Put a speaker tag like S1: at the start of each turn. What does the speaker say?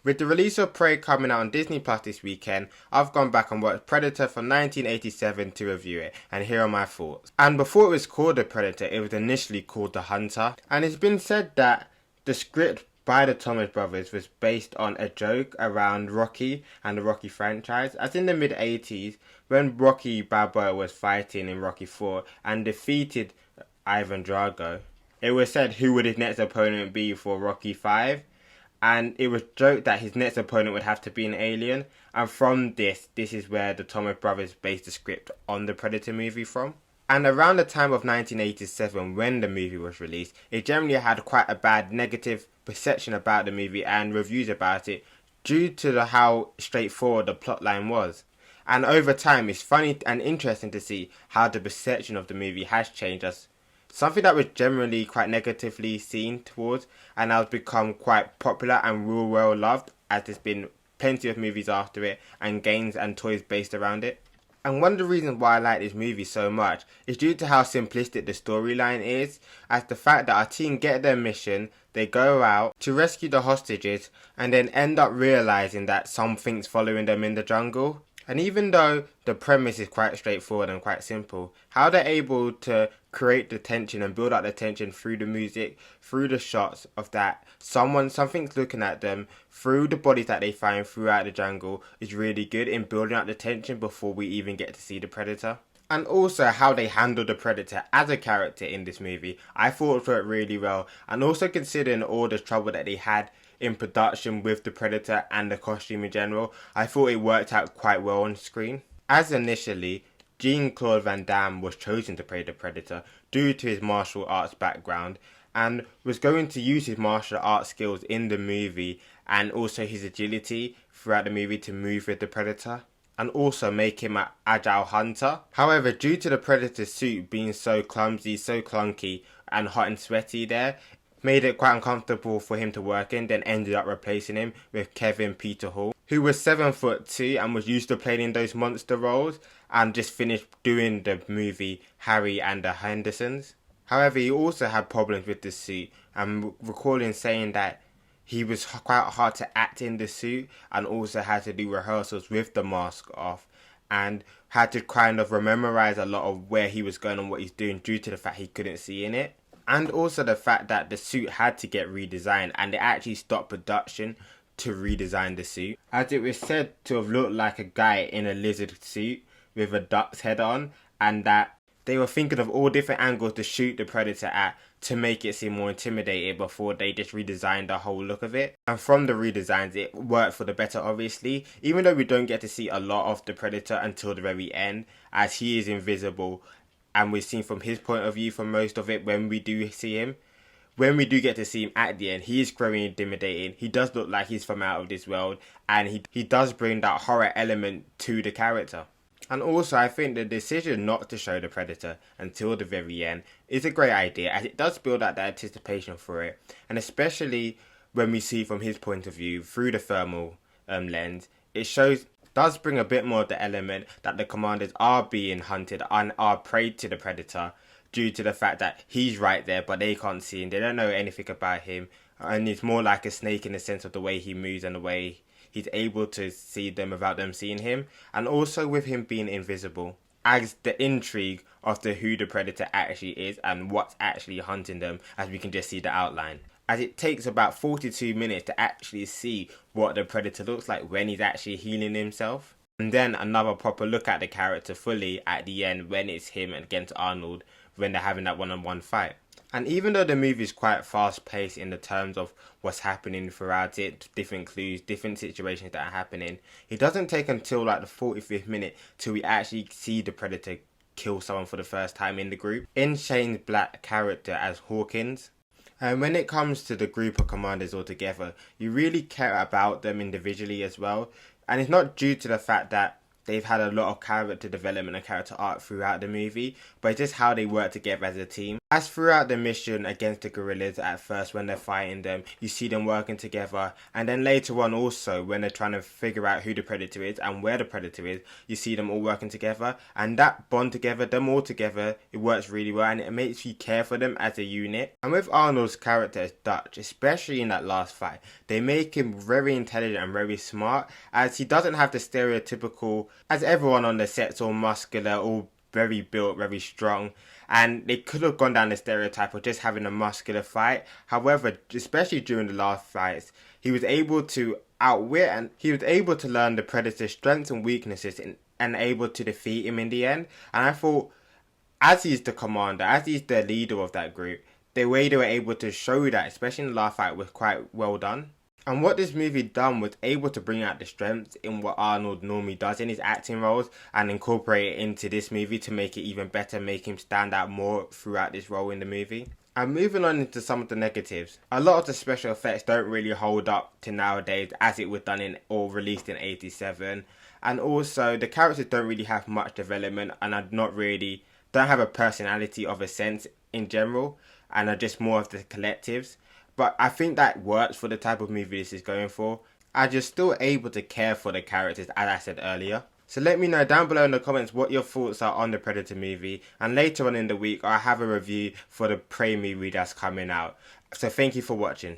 S1: With the release of Prey coming out on Disney Plus this weekend, I've gone back and watched Predator from 1987 to review it, and here are my thoughts. And before it was called The Predator, it was initially called The Hunter, and it's been said that the script by the Thomas brothers was based on a joke around Rocky and the Rocky franchise, as in the mid-80s, when Rocky Balboa was fighting in Rocky 4 and defeated Ivan Drago. It was said who would his next opponent be for Rocky 5, and it was joked that his next opponent would have to be an alien, and from this is where the Thomas brothers based the script on the Predator movie from. And around the time of 1987, when the movie was released, it generally had quite a bad negative perception about the movie and reviews about it due to how straightforward the plotline was. And over time, it's funny and interesting to see how the perception of the movie has changed, as something that was generally quite negatively seen towards and has become quite popular and real well loved, as there's been plenty of movies after it and games and toys based around it. And one of the reasons why I like this movie so much is due to how simplistic the storyline is, as the fact that our team get their mission, they go out to rescue the hostages and then end up realising that something's following them in the jungle. And even though the premise is quite straightforward and quite simple, how they're able to create the tension and build up the tension through the music, through the shots of that something's looking at them, through the bodies that they find throughout the jungle, is really good in building up the tension before we even get to see the Predator. And also how they handle the Predator as a character in this movie, I thought it worked really well. And also considering all the trouble that they had in production with the Predator and the costume in general, I thought it worked out quite well on screen. As initially, Jean-Claude Van Damme was chosen to play the Predator due to his martial arts background and was going to use his martial arts skills in the movie and also his agility throughout the movie to move with the Predator and also make him an agile hunter. However, due to the Predator's suit being so clumsy, so clunky and hot and sweaty there, made it quite uncomfortable for him to work in, then ended up replacing him with Kevin Peter Hall, who was 7'2" and was used to playing those monster roles and just finished doing the movie Harry and the Hendersons. However, he also had problems with the suit, and recalling saying that he was quite hard to act in the suit and also had to do rehearsals with the mask off and had to kind of memorize a lot of where he was going and what he's doing due to the fact he couldn't see in it. And also the fact that the suit had to get redesigned and they actually stopped production to redesign the suit, as it was said to have looked like a guy in a lizard suit with a duck's head on, and that they were thinking of all different angles to shoot the Predator at to make it seem more intimidating before they just redesigned the whole look of it. And from the redesigns, it worked for the better, obviously, even though we don't get to see a lot of the Predator until the very end, as he is invisible and we're seen from his point of view for most of it when we do see him. When we do get to see him at the end, he is growing intimidating. He does look like he's from out of this world, and he does bring that horror element to the character. And also, I think the decision not to show the Predator until the very end is a great idea, as it does build up that anticipation for it. And especially when we see from his point of view through the thermal lens, it does bring a bit more of the element that the commanders are being hunted and are prey to the Predator due to the fact that he's right there but they can't see him, they don't know anything about him, and it's more like a snake in the sense of the way he moves and the way he's able to see them without them seeing him, and also with him being invisible adds the intrigue of who the Predator actually is and what's actually hunting them, as we can just see the outline. As it takes about 42 minutes to actually see what the Predator looks like when he's actually healing himself. And then another proper look at the character fully at the end when it's him against Arnold when they're having that one-on-one fight. And even though the movie is quite fast-paced in the terms of what's happening throughout it, different clues, different situations that are happening, it doesn't take until like the 45th minute till we actually see the Predator kill someone for the first time in the group, in Shane's Black character as Hawkins. And when it comes to the group of commanders altogether, you really care about them individually as well. And it's not due to the fact that they've had a lot of character development and character arc throughout the movie, but it's just how they work together as a team. As throughout the mission against the gorillas, at first when they're fighting them, you see them working together, and then later on also when they're trying to figure out who the predator is and where the predator is, you see them all working together, and that bond together, them all together, it works really well, and it makes you care for them as a unit. And with Arnold's character as Dutch, especially in that last fight, they make him very intelligent and very smart, as he doesn't have the stereotypical, as everyone on the set's all muscular, all very built, very strong, and they could have gone down the stereotype of just having a muscular fight. However, especially during the last fights, he was able to outwit and he was able to learn the Predator's strengths and weaknesses and able to defeat him in the end. And I thought, as he's the commander, as he's the leader of that group, the way they were able to show that, especially in the last fight, was quite well done. And what this movie done was able to bring out the strengths in what Arnold normally does in his acting roles and incorporate it into this movie to make it even better, make him stand out more throughout this role in the movie. And moving on into some of the negatives, a lot of the special effects don't really hold up to nowadays as it was done in or released in 87. And also the characters don't really have much development and don't have a personality of a sense in general and are just more of the collectives. But I think that works for the type of movie this is going for, as you're still able to care for the characters, as I said earlier. So let me know down below in the comments what your thoughts are on the Predator movie, and later on in the week I'll have a review for the Prey movie that's coming out. So thank you for watching.